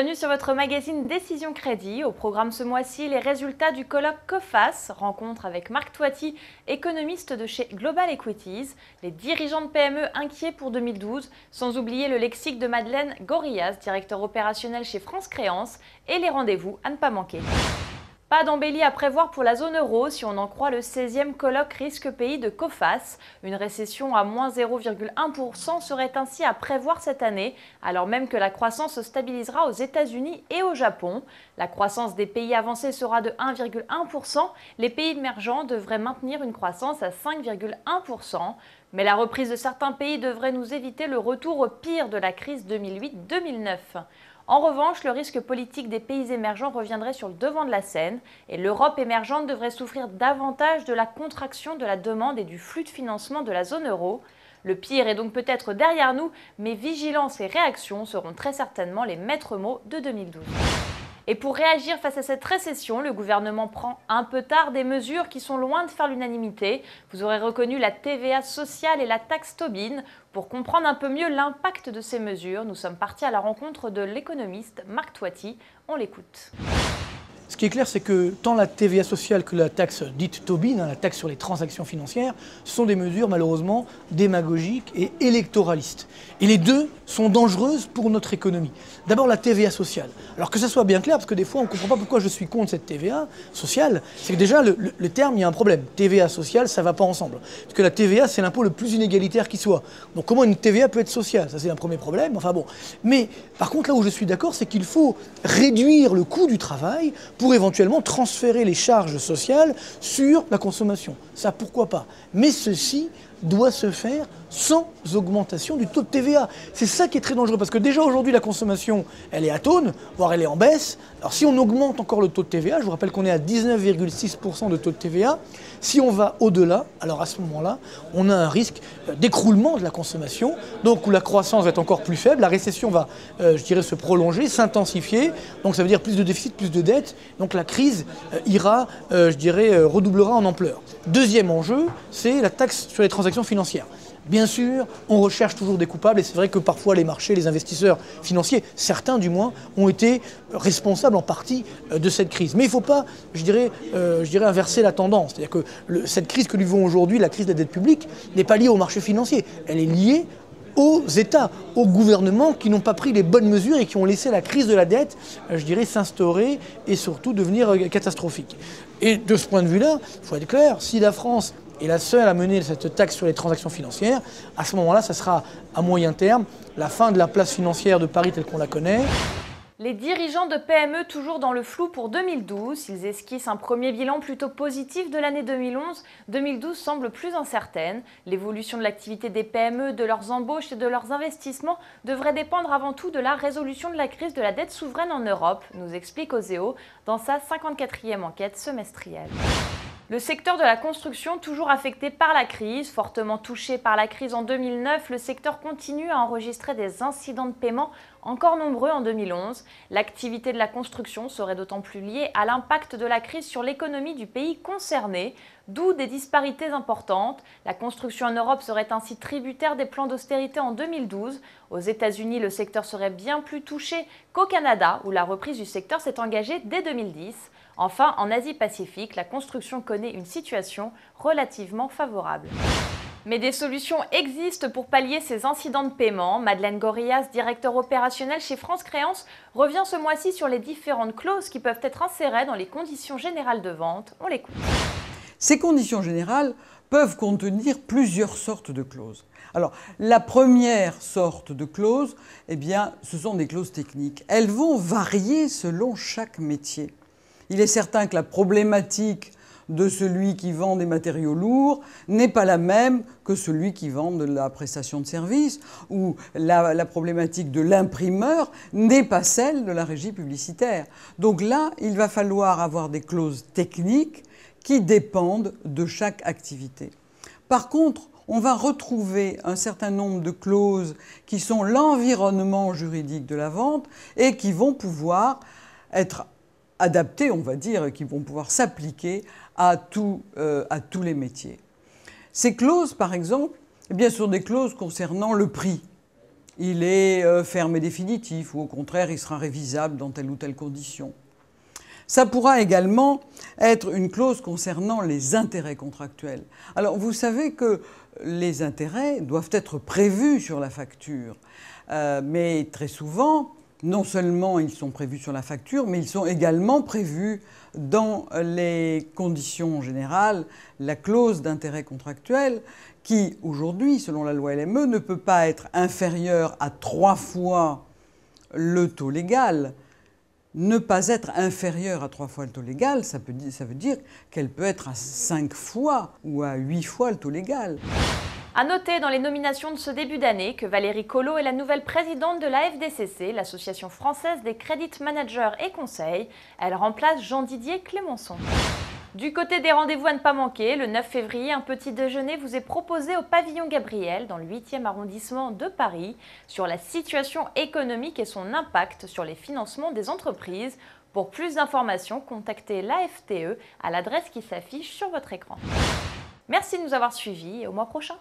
Bienvenue sur votre magazine Décision Crédit. Au programme ce mois-ci, les résultats du colloque COFAS, rencontre avec Marc Toiti, économiste de chez Global Equities, les dirigeants de PME inquiets pour 2012, sans oublier le lexique de Madeleine Gorillas, directeur opérationnel chez France Créance, et les rendez-vous à ne pas manquer. Pas d'embellie à prévoir pour la zone euro si on en croit le 16e colloque risque pays de COFAS. Une récession à moins 0,1% serait ainsi à prévoir cette année, alors même que la croissance se stabilisera aux États-Unis et au Japon. La croissance des pays avancés sera de 1,1%. Les pays émergents devraient maintenir une croissance à 5,1%. Mais la reprise de certains pays devrait nous éviter le retour au pire de la crise 2008-2009. En revanche, le risque politique des pays émergents reviendrait sur le devant de la scène et l'Europe émergente devrait souffrir davantage de la contraction de la demande et du flux de financement de la zone euro. Le pire est donc peut-être derrière nous, mais vigilance et réaction seront très certainement les maîtres mots de 2012. Et pour réagir face à cette récession, le gouvernement prend un peu tard des mesures qui sont loin de faire l'unanimité. Vous aurez reconnu la TVA sociale et la taxe Tobin. Pour comprendre un peu mieux l'impact de ces mesures, nous sommes partis à la rencontre de l'économiste Marc Toiti. On l'écoute. Ce qui est clair, c'est que tant la TVA sociale que la taxe dite Tobin, la taxe sur les transactions financières, sont des mesures malheureusement démagogiques et électoralistes. Et les deux sont dangereuses pour notre économie. D'abord la TVA sociale. Alors que ça soit bien clair, parce que des fois on ne comprend pas pourquoi je suis contre cette TVA sociale, c'est que déjà le terme, il y a un problème. TVA sociale, ça ne va pas ensemble. Parce que la TVA, c'est l'impôt le plus inégalitaire qui soit. Donc comment une TVA peut être sociale? Ça c'est un premier problème. Enfin bon. Mais par contre là où je suis d'accord, c'est qu'il faut réduire le coût du travail pour éventuellement transférer les charges sociales sur la consommation. Ça, pourquoi pas. Mais ceci doit se faire sans augmentation du taux de TVA. C'est ça qui est très dangereux, parce que déjà aujourd'hui la consommation, elle est atone, voire elle est en baisse. Alors si on augmente encore le taux de TVA, je vous rappelle qu'on est à 19,6% de taux de TVA, si on va au-delà, alors à ce moment-là, on a un risque d'écroulement de la consommation, donc où la croissance va être encore plus faible, la récession va, je dirais, se prolonger, s'intensifier, donc ça veut dire plus de déficit, plus de dette, donc la crise ira, je dirais, redoublera en ampleur. Deuxième enjeu, c'est la taxe sur les transactions financières. Bien sûr, on recherche toujours des coupables et c'est vrai que parfois les marchés, les investisseurs financiers, certains du moins, ont été responsables en partie de cette crise. Mais il ne faut pas, je dirais, inverser la tendance. C'est-à-dire que cette crise que nous vivons aujourd'hui, la crise de la dette publique, n'est pas liée aux marchés financiers. Elle est liée aux États, aux gouvernements qui n'ont pas pris les bonnes mesures et qui ont laissé la crise de la dette, je dirais, s'instaurer et surtout devenir catastrophique. Et de ce point de vue-là, il faut être clair, si la France est la seule à mener cette taxe sur les transactions financières, à ce moment-là, ça sera à moyen terme la fin de la place financière de Paris telle qu'on la connaît. Les dirigeants de PME toujours dans le flou pour 2012. Ils esquissent un premier bilan plutôt positif de l'année 2011. 2012 semble plus incertaine. L'évolution de l'activité des PME, de leurs embauches et de leurs investissements devrait dépendre avant tout de la résolution de la crise de la dette souveraine en Europe, nous explique Oseo dans sa 54e enquête semestrielle. Le secteur de la construction, toujours affecté par la crise, fortement touché par la crise en 2009, le secteur continue à enregistrer des incidents de paiement encore nombreux en 2011. L'activité de la construction serait d'autant plus liée à l'impact de la crise sur l'économie du pays concerné, d'où des disparités importantes. La construction en Europe serait ainsi tributaire des plans d'austérité en 2012. Aux États-Unis, le secteur serait bien plus touché qu'au Canada, où la reprise du secteur s'est engagée dès 2010. Enfin, en Asie-Pacifique, la construction connaît une situation relativement favorable. Mais des solutions existent pour pallier ces incidents de paiement. Madeleine Gorillas, directeur opérationnel chez France Créance, revient ce mois-ci sur les différentes clauses qui peuvent être insérées dans les conditions générales de vente. On l'écoute. Ces conditions générales peuvent contenir plusieurs sortes de clauses. Alors, la première sorte de clause, eh bien, ce sont des clauses techniques. Elles vont varier selon chaque métier. Il est certain que la problématique de celui qui vend des matériaux lourds n'est pas la même que celui qui vend de la prestation de service, ou la problématique de l'imprimeur n'est pas celle de la régie publicitaire. Donc là, il va falloir avoir des clauses techniques qui dépendent de chaque activité. Par contre, on va retrouver un certain nombre de clauses qui sont l'environnement juridique de la vente et qui vont pouvoir être adaptés, on va dire, qui vont pouvoir s'appliquer à tous les métiers. Ces clauses, par exemple, eh bien, sont des clauses concernant le prix. il est ferme et définitif, ou au contraire, il sera révisable dans telle ou telle condition. Ça pourra également être une clause concernant les intérêts contractuels. Alors, vous savez que les intérêts doivent être prévus sur la facture, mais très souvent, non seulement ils sont prévus sur la facture, mais ils sont également prévus dans les conditions générales, la clause d'intérêt contractuel, qui aujourd'hui, selon la loi LME, ne peut pas être inférieure à 3 fois le taux légal. Ne pas être inférieure à 3 fois le taux légal, ça veut dire qu'elle peut être à 5 fois ou à 8 fois le taux légal. À noter dans les nominations de ce début d'année que Valérie Collot est la nouvelle présidente de la FDCC, l'Association française des Credit Managers et Conseils. Elle remplace Jean-Didier Clémençon. Du côté des rendez-vous à ne pas manquer, le 9 février, un petit déjeuner vous est proposé au pavillon Gabriel, dans le 8e arrondissement de Paris, sur la situation économique et son impact sur les financements des entreprises. Pour plus d'informations, contactez l'AFTE à l'adresse qui s'affiche sur votre écran. Merci de nous avoir suivis et au mois prochain.